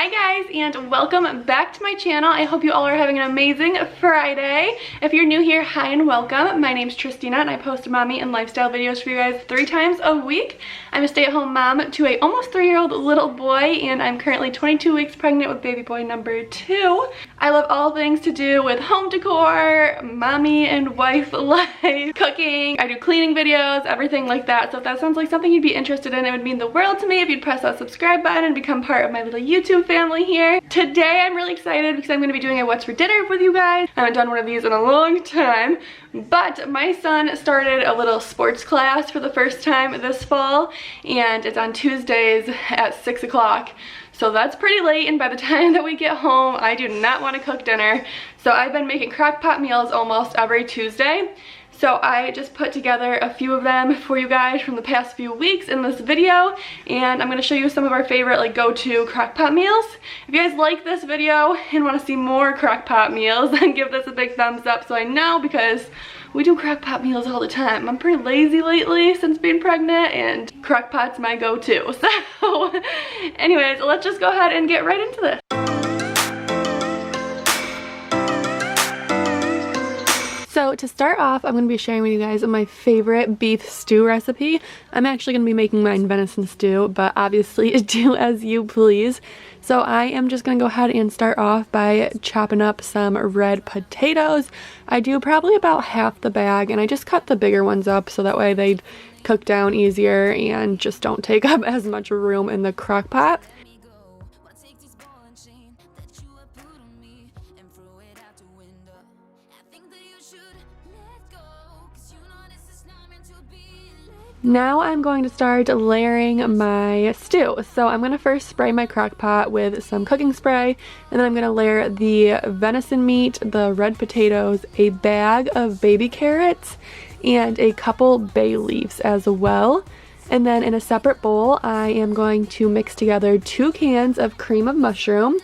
Hi guys, and welcome back to my channel. I hope you all are having an amazing Friday. If you're new here, hi and welcome. My name's Tristina and I post mommy and lifestyle videos for you guys 3 times a week. I'm a stay-at-home mom to a almost 3-year-old little boy, and I'm currently 22 weeks pregnant with baby boy number 2. I love all things to do with home decor, mommy and wife life, cooking. I do cleaning videos, everything like that. So if that sounds like something you'd be interested in, it would mean the world to me if you'd press that subscribe button and become part of my little YouTube family here. Today I'm really excited because I'm going to be doing a what's for dinner with you guys. I haven't done one of these in a long time, but my son started a little sports class for the first time this fall, and it's on Tuesdays at 6 o'clock. So that's pretty late, and by the time that we get home, I do not want to cook dinner. So I've been making crock pot meals almost every Tuesday. So I just put together a few of them for you guys from the past few weeks in this video, and I'm going to show you some of our favorite go-to crock pot meals. If you guys like this video and want to see more crock pot meals, then give this a big thumbs up so I know, because we do crock pot meals all the time. I'm pretty lazy lately since being pregnant, and crock pot's my go-to. So anyways, let's just go ahead and get right into this. So to start off, I'm going to be sharing with you guys my favorite beef stew recipe. I'm actually going to be making mine venison stew, but obviously do as you please. So I am just going to go ahead and start off by chopping up some red potatoes. I do probably about half the bag, and I just cut the bigger ones up so that way they cook down easier and just don't take up as much room in the crock pot. Now I'm going to start layering my stew. So I'm going to first spray my crock pot with some cooking spray, and then I'm going to layer the venison meat, the red potatoes, a bag of baby carrots, and a couple bay leaves as well. And then in a separate bowl, I am going to mix together 2 cans of cream of mushroom,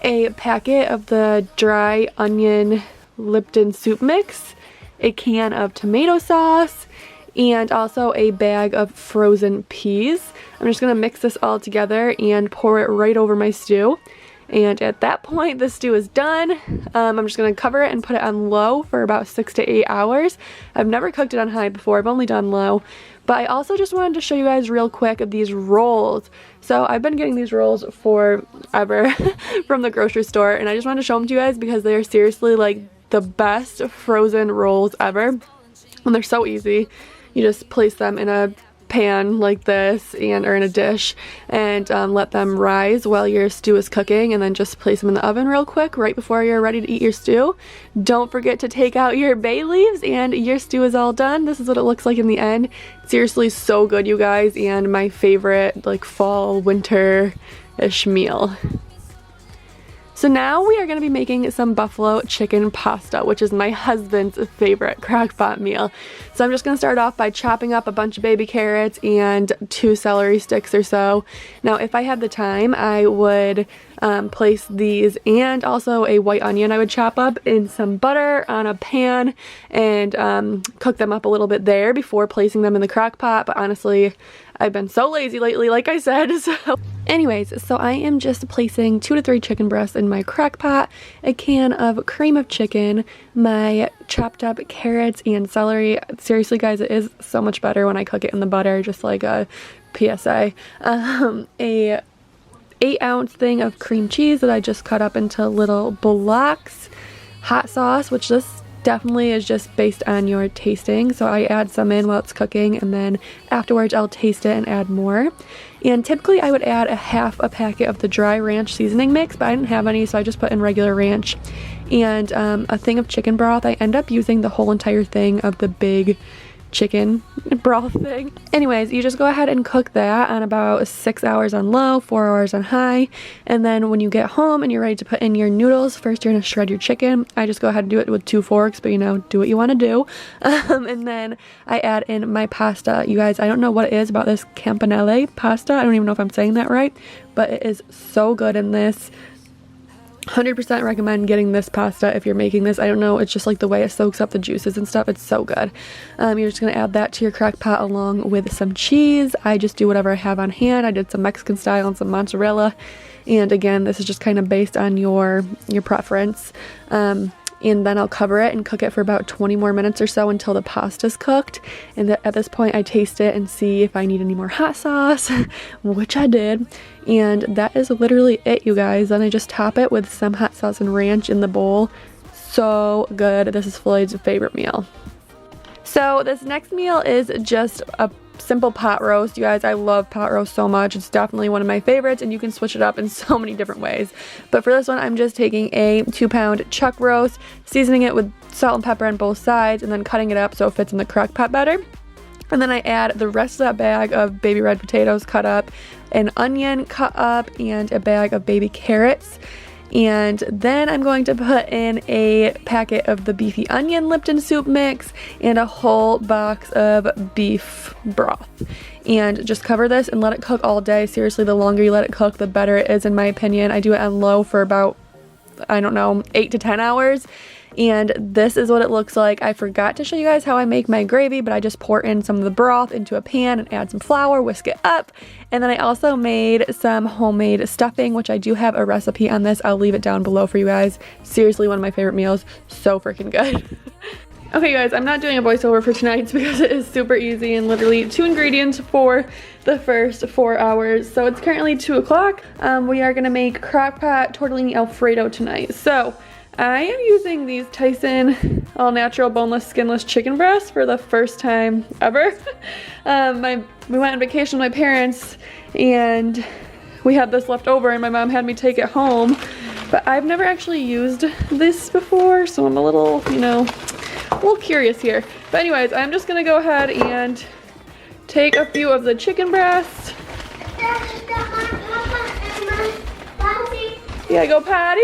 a packet of the dry onion Lipton soup mix, a can of tomato sauce, and also a bag of frozen peas. I'm just going to mix this all together and pour it right over my stew. And at that point, the stew is done. I'm just going to cover it and put it on low for about 6 to 8 hours. I've never cooked it on high before. I've only done low. But I also just wanted to show you guys real quick of these rolls. So I've been getting these rolls forever from the grocery store, and I just wanted to show them to you guys because they are seriously like the best frozen rolls ever. And they're so easy. You just place them in a pan like this, or in a dish, and let them rise while your stew is cooking, and then just place them in the oven real quick right before you're ready to eat your stew. Don't forget to take out your bay leaves, and your stew is all done. This is what it looks like in the end. Seriously, so good, you guys, and my favorite fall winter-ish meal. So now we are going to be making some buffalo chicken pasta, which is my husband's favorite crock pot meal. So I'm just going to start off by chopping up a bunch of baby carrots and 2 celery sticks or so. Now if I had the time, I would place these and also a white onion I would chop up in some butter on a pan and cook them up a little bit there before placing them in the crock pot. But honestly, I've been so lazy lately, like I said. So anyways, so I am just placing 2 to 3 chicken breasts in my crock pot, a can of cream of chicken, my chopped up carrots and celery. Seriously guys, it is so much better when I cook it in the butter, just like a PSA. A 8-ounce thing of cream cheese that I just cut up into little blocks, hot sauce, which this definitely is just based on your tasting, so I add some in while it's cooking, and then afterwards I'll taste it and add more. And typically I would add a half a packet of the dry ranch seasoning mix, but I didn't have any, so I just put in regular ranch. And a thing of chicken broth. I end up using the whole entire thing of the big chicken broth thing. Anyways, you just go ahead and cook that on about 6 hours on low, 4 hours on high, and then when you get home and you're ready to put in your noodles, first you're going to shred your chicken. I just go ahead and do it with 2 forks, but do what you want to do. And then I add in my pasta. You guys, I don't know what it is about this campanelle pasta. I don't even know if I'm saying that right, but it is so good in this. 100% recommend getting this pasta if you're making this. I don't know, it's just like the way it soaks up the juices and stuff. It's so good. You're just gonna add that to your crock pot along with some cheese. I just do whatever I have on hand. I did some Mexican style and some mozzarella. And again, this is just kind of based on your preference. And then I'll cover it and cook it for about 20 more minutes or so until the pasta's cooked. And at this point I taste it and see if I need any more hot sauce, which I did. And that is literally it, you guys. Then I just top it with some hot sauce and ranch in the bowl. So good. This is Floyd's favorite meal. So this next meal is just a simple pot roast. You guys, I love pot roast so much. It's definitely one of my favorites, and you can switch it up in so many different ways. But for this one, I'm just taking a 2-pound chuck roast, seasoning it with salt and pepper on both sides, and then cutting it up so it fits in the crock pot better. And then I add the rest of that bag of baby red potatoes cut up, an onion cut up, and a bag of baby carrots. And then I'm going to put in a packet of the beefy onion Lipton soup mix and a whole box of beef broth. And just cover this and let it cook all day. Seriously, the longer you let it cook, the better it is, in my opinion. I do it on low for about, I don't know, 8 to 10 hours. And this is what it looks like. I forgot to show you guys how I make my gravy, but I just pour in some of the broth into a pan and add some flour, whisk it up. And then I also made some homemade stuffing, which I do have a recipe on this. I'll leave it down below for you guys. Seriously, one of my favorite meals. So freaking good. Okay guys, I'm not doing a voiceover for tonight because it is super easy and literally 2 ingredients for the first 4 hours. So it's currently 2 o'clock. We are gonna make Crockpot tortellini alfredo tonight. So I am using these Tyson all natural boneless skinless chicken breasts for the first time ever. We went on vacation with my parents and we had this left over and my mom had me take it home, but I've never actually used this before, so I'm a little, you know, a little curious here. But anyways, I'm just gonna go ahead and take a few of the chicken breasts. Yeah, go potty?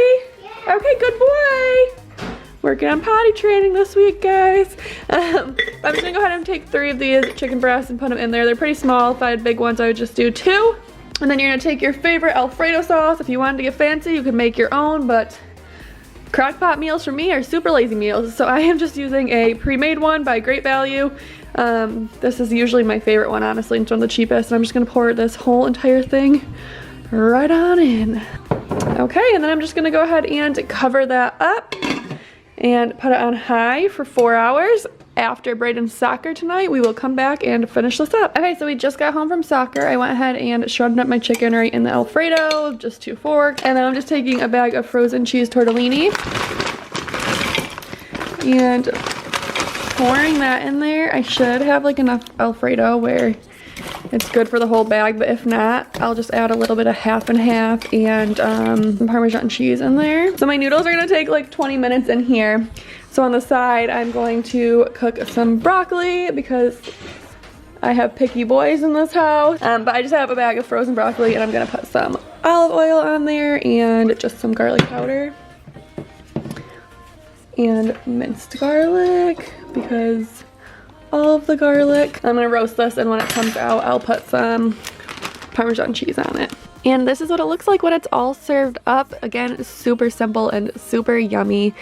Okay, good boy. Working on potty training this week, guys. I'm just gonna go ahead and take 3 of these chicken breasts and put them in there. They're pretty small. If I had big ones, I would just do 2. And then you're gonna take your favorite Alfredo sauce. If you wanted to get fancy, you could make your own, but Crock-Pot meals for me are super lazy meals. So I am just using a pre-made one by Great Value. This is usually my favorite one, honestly. It's one of the cheapest. And I'm just gonna pour this whole entire thing right on in. Okay, and then I'm just gonna go ahead and cover that up and put it on high for 4 hours. After Braden's soccer tonight, we will come back and finish this up. Okay, so we just got home from soccer. I went ahead and shredded up my chicken right in the Alfredo, just 2 forks. And then I'm just taking a bag of frozen cheese tortellini and pouring that in there. I should have like enough Alfredo where it's good for the whole bag, but if not, I'll just add a little bit of half and half and some Parmesan cheese in there. So my noodles are gonna take like 20 minutes in here. So on the side, I'm going to cook some broccoli because I have picky boys in this house. But I just have a bag of frozen broccoli and I'm gonna put some olive oil on there and just some garlic powder and minced garlic because all of the garlic. I'm gonna roast this, and when it comes out, I'll put some Parmesan cheese on it. And this is what it looks like when it's all served up. Again, super simple and super yummy.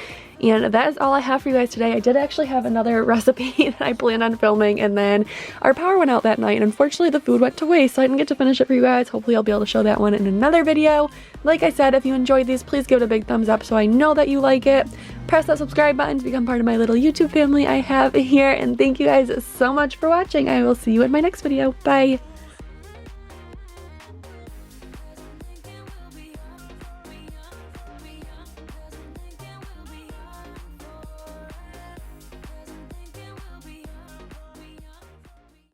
And that is all I have for you guys today. I did actually have another recipe that I planned on filming, and then our power went out that night, and unfortunately the food went to waste, so I didn't get to finish it for you guys. Hopefully I'll be able to show that one in another video. Like I said, if you enjoyed these, please give it a big thumbs up so I know that you like it. Press that subscribe button to become part of my little YouTube family I have here, and thank you guys so much for watching. I will see you in my next video. Bye!